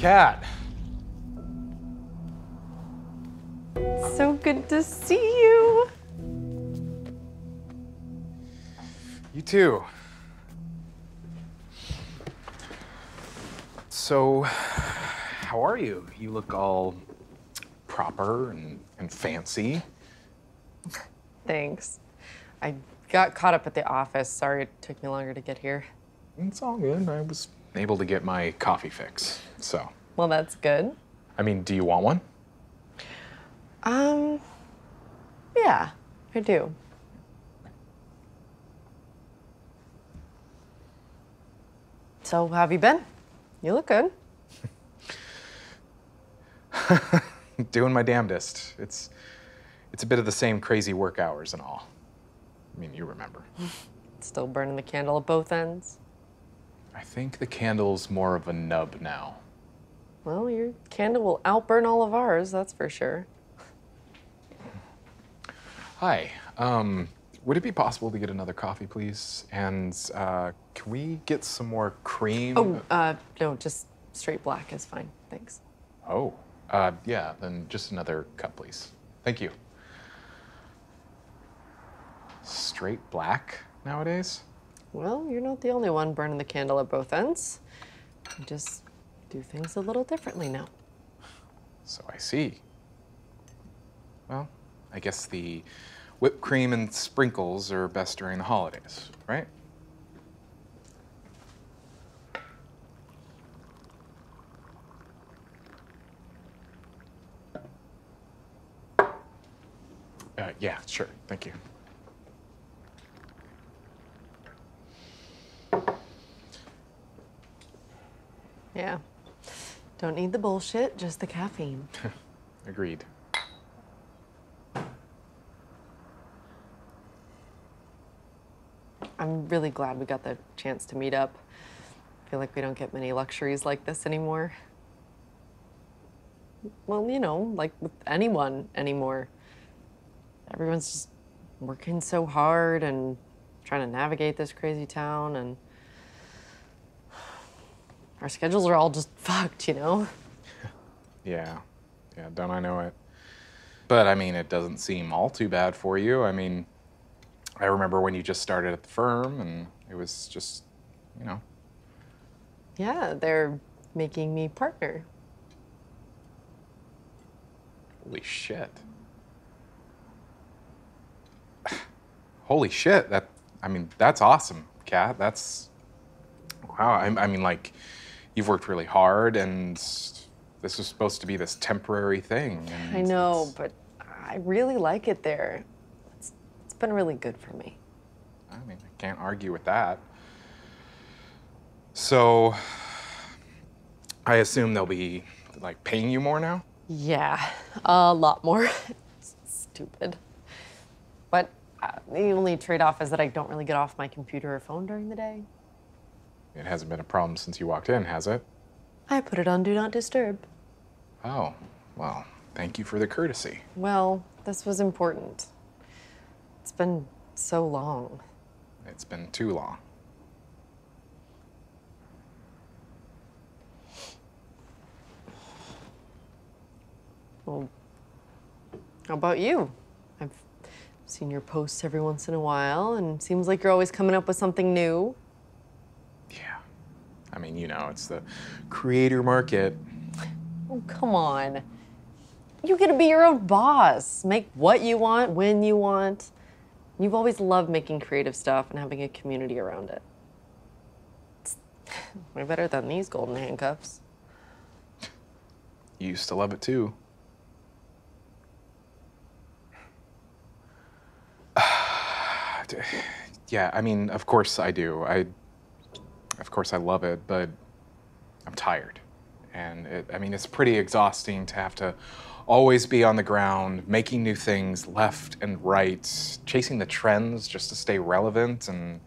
Kat. So good to see you. You too. So, how are you? You look all proper and fancy. Thanks. I got caught up at the office. Sorry it took me longer to get here. It's all good. I was able to get my coffee fix, so. Well, that's good. I mean, do you want one? Yeah, I do. So, how have you been? You look good. Doing my damnedest. It's a bit of the same crazy work hours and all. I mean, you remember. Still burning the candle at both ends. I think the candle's more of a nub now. Well, your candle will outburn all of ours, that's for sure. Hi. Would it be possible to get another coffee, please? And can we get some more cream? Oh, no, just straight black is fine. Thanks. Oh, yeah, then just another cup, please. Thank you. Straight black nowadays? Well, you're not the only one burning the candle at both ends. You just do things a little differently now. So I see. Well, I guess the whipped cream and sprinkles are best during the holidays, right? Yeah, sure. Thank you. Yeah. Don't need the bullshit, just the caffeine. Agreed. I'm really glad we got the chance to meet up. I feel like we don't get many luxuries like this anymore. Well, you know, like with anyone anymore. Everyone's just working so hard and trying to navigate this crazy town, and our schedules are all just fucked, you know? Yeah, don't I know it? But I mean, it doesn't seem all too bad for you. I mean, I remember when you just started at the firm and it was just, you know. Yeah, they're making me partner. Holy shit. Holy shit, that's awesome, Kat. That's, wow, I mean, like, you've worked really hard and this was supposed to be this temporary thing. And I know, but I really like it there. It's been really good for me. I mean, I can't argue with that. So, I assume they'll be, like, paying you more now? Yeah, a lot more. Stupid. But the only trade-off is that I don't really get off my computer or phone during the day. It hasn't been a problem since you walked in, has it? I put it on Do Not Disturb. Oh, well, thank you for the courtesy. Well, this was important. It's been so long. It's been too long. Well, how about you? I've seen your posts every once in a while, and it seems like you're always coming up with something new. Yeah. I mean, you know, it's the creator market. Oh, come on. You get to be your own boss. Make what you want, when you want. You've always loved making creative stuff and having a community around it. It's way better than these golden handcuffs. You used to love it too. Yeah, I mean, of course I do. Of course I love it, but I'm tired. And I mean, it's pretty exhausting to have to always be on the ground, making new things left and right, chasing the trends just to stay relevant and...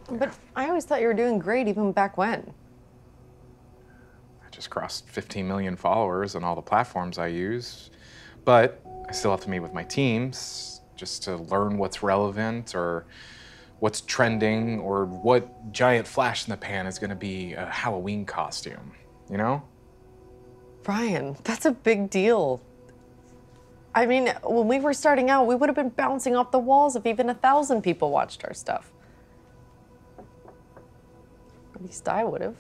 But I always thought you were doing great even back when. I just crossed 15 million followers on all the platforms I use, but I still have to meet with my teams just to learn what's relevant or what's trending or what giant flash in the pan is gonna be a Halloween costume, you know? Ryan, that's a big deal. I mean, when we were starting out, we would have been bouncing off the walls if even 1,000 people watched our stuff. At least I would have.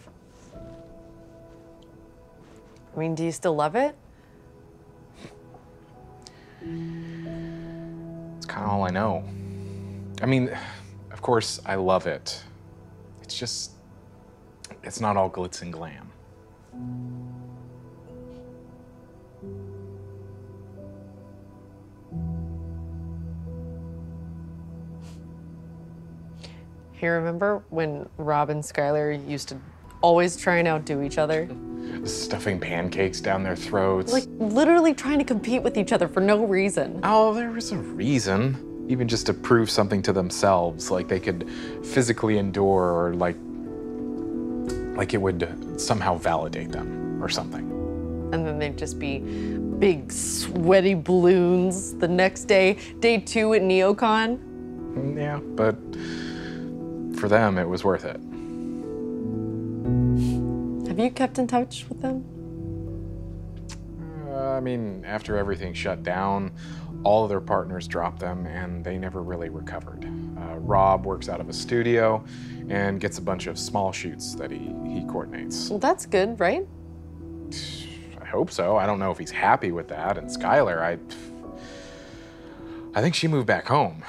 I mean, do you still love it? It's kind of all I know. I mean, of course, I love it. It's just, it's not all glitz and glam. You remember when Rob and Skylar used to always try and outdo each other? Stuffing pancakes down their throats. Like, literally trying to compete with each other for no reason. Oh, there was a reason. Even just to prove something to themselves, like they could physically endure, or like it would somehow validate them or something. And then they'd just be big, sweaty balloons the next day, day 2 at NeoCon. Yeah, but for them, it was worth it. Have you kept in touch with them? I mean, after everything shut down, all of their partners dropped them and they never really recovered. Rob works out of a studio and gets a bunch of small shoots that he coordinates. Well, that's good, right? I hope so. I don't know if he's happy with that. And Skylar, I think she moved back home.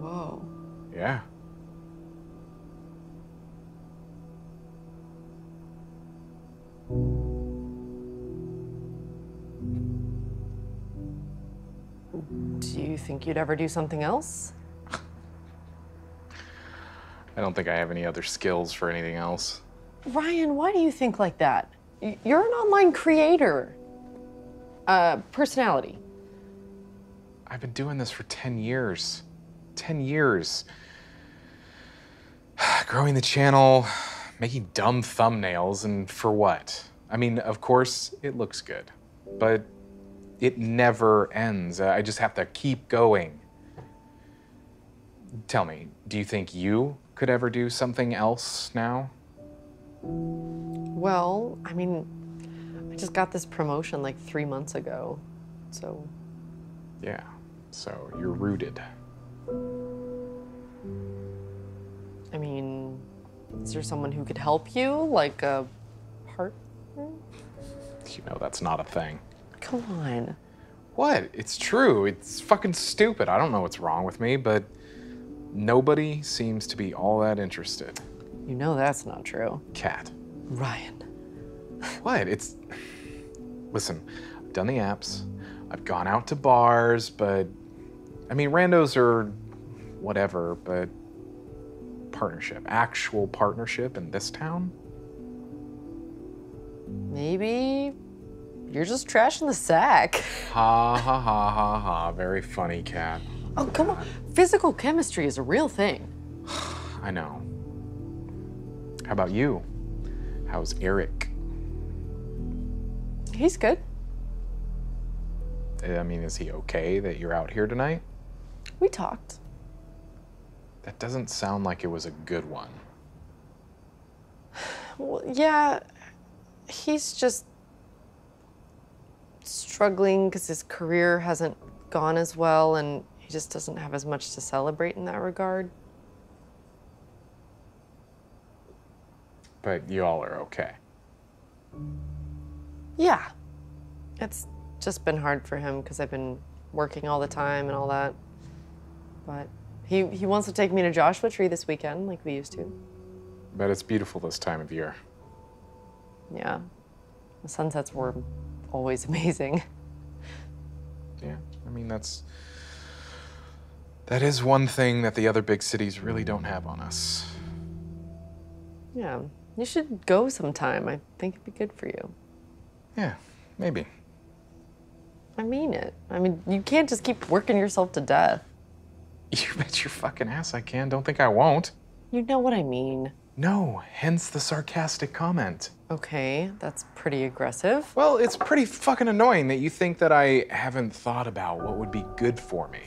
Whoa. Yeah. Do you think you'd ever do something else? I don't think I have any other skills for anything else. Ryan, why do you think like that? You're an online creator. Personality. I've been doing this for 10 years. 10 years. Growing the channel, making dumb thumbnails, and for what? I mean, of course, it looks good, but it never ends. I just have to keep going. Tell me, do you think you could ever do something else now? Well, I mean, I just got this promotion like 3 months ago, so. Yeah, so you're rooted. I mean, is there someone who could help you, like a partner? You know that's not a thing. Come on. What? It's true. It's fucking stupid. I don't know what's wrong with me, but nobody seems to be all that interested. You know that's not true. Kat. Ryan. What? Listen, I've done the apps. I've gone out to bars, but I mean, randos are whatever, but partnership, actual partnership in this town? Maybe you're just trash in the sack. Ha ha ha ha ha. Very funny, Kat. Oh, come on. Physical chemistry is a real thing. I know. How about you? How's Eric? He's good. I mean, is he okay that you're out here tonight? We talked. That doesn't sound like it was a good one. Well, yeah, he's just struggling because his career hasn't gone as well and he just doesn't have as much to celebrate in that regard. But you all are okay. Yeah. It's just been hard for him because I've been working all the time and all that. But he wants to take me to Joshua Tree this weekend like we used to. But it's beautiful this time of year. Yeah. The sunsets were always amazing. Yeah, I mean, that is one thing that the other big cities really don't have on us. Yeah. You should go sometime. I think it'd be good for you. Yeah, maybe. I mean it. I mean, you can't just keep working yourself to death. You bet your fucking ass I can. Don't think I won't. You know what I mean. No, hence the sarcastic comment. Okay, that's pretty aggressive. Well, it's pretty fucking annoying that you think that I haven't thought about what would be good for me.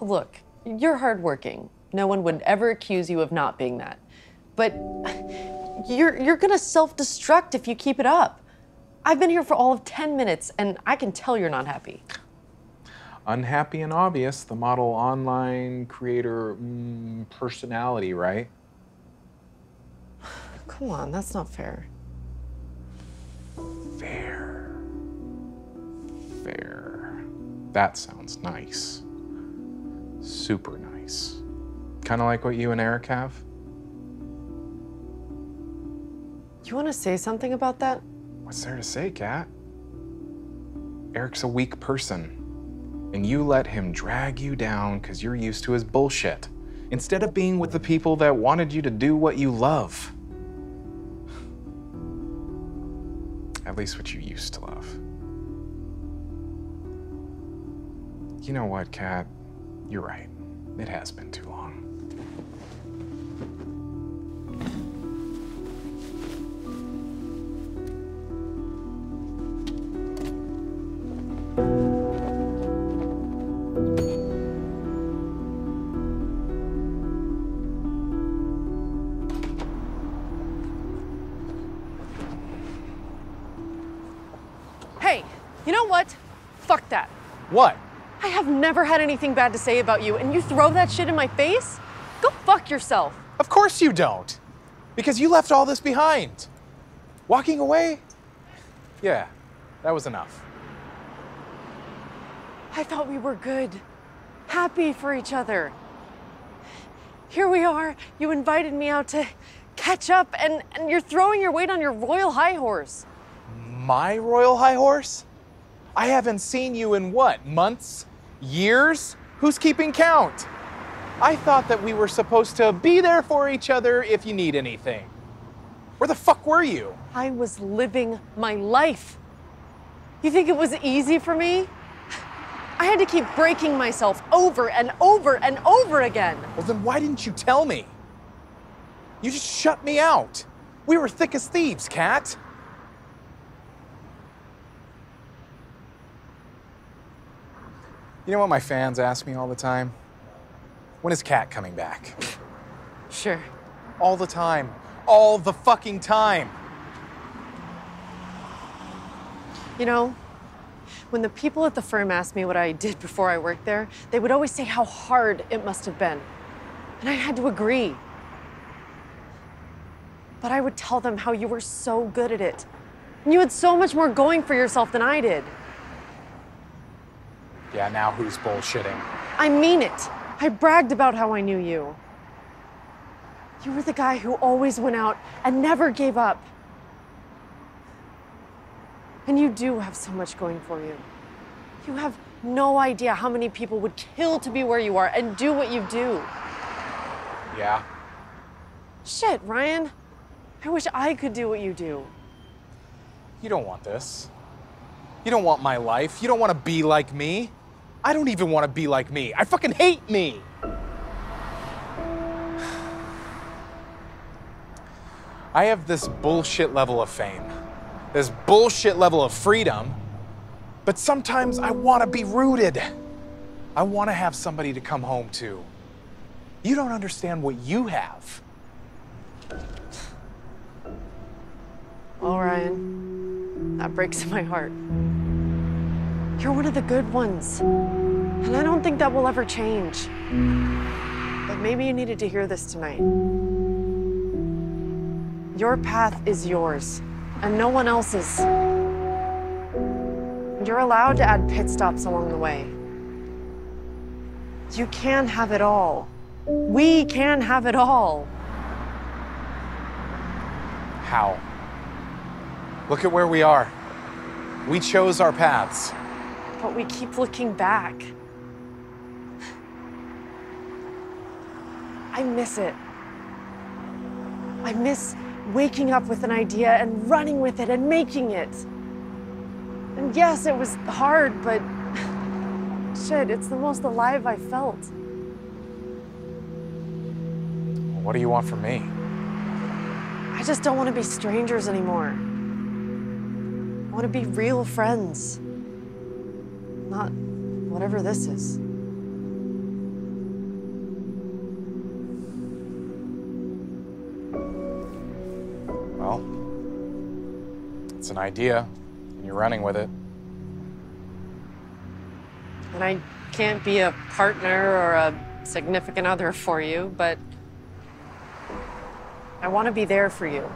Look, you're hardworking. No one would ever accuse you of not being that. But you're gonna self-destruct if you keep it up. I've been here for all of 10 minutes, and I can tell you're not happy. Unhappy and obvious, the model online creator personality, right? Come on, that's not fair. Fair. Fair. That sounds nice. Super nice. Kind of like what you and Eric have. You want to say something about that? What's there to say, Kat? Eric's a weak person, and you let him drag you down because you're used to his bullshit, instead of being with the people that wanted you to do what you love. At least what you used to love. You know what, Kat? You're right. It has been too long. Hey, you know what? Fuck that. What? I have never had anything bad to say about you, and you throw that shit in my face? Go fuck yourself. Of course you don't. Because you left all this behind. Walking away? Yeah, that was enough. I thought we were good, happy for each other. Here we are, you invited me out to catch up, and you're throwing your weight on your royal high horse. My royal high horse? I haven't seen you in what, months? Years? Who's keeping count? I thought that we were supposed to be there for each other if you need anything. Where the fuck were you? I was living my life. You think it was easy for me? I had to keep breaking myself over and over and over again. Well, then why didn't you tell me? You just shut me out. We were thick as thieves, Kat. You know what my fans ask me all the time? When is Kat coming back? Sure. All the time. All the fucking time. You know, when the people at the firm asked me what I did before I worked there, they would always say how hard it must have been. And I had to agree. But I would tell them how you were so good at it. And you had so much more going for yourself than I did. Yeah, now who's bullshitting? I mean it. I bragged about how I knew you. You were the guy who always went out and never gave up. And you do have so much going for you. You have no idea how many people would kill to be where you are and do what you do. Yeah. Shit, Ryan. I wish I could do what you do. You don't want this. You don't want my life. You don't want to be like me. I don't even want to be like me. I fucking hate me. I have this bullshit level of fame, this bullshit level of freedom, but sometimes I want to be rooted. I want to have somebody to come home to. You don't understand what you have. Oh, Ryan, that breaks my heart. You're one of the good ones, and I don't think that will ever change. But maybe you needed to hear this tonight. Your path is yours, and no one else's. You're allowed to add pit stops along the way. You can have it all. We can have it all. How? Look at where we are. We chose our paths. But we keep looking back. I miss it. I miss waking up with an idea and running with it and making it. And yes, it was hard, but shit, it's the most alive I felt. What do you want from me? I just don't want to be strangers anymore. I want to be real friends. Not whatever this is. It's an idea, and you're running with it. And I can't be a partner or a significant other for you, but I want to be there for you.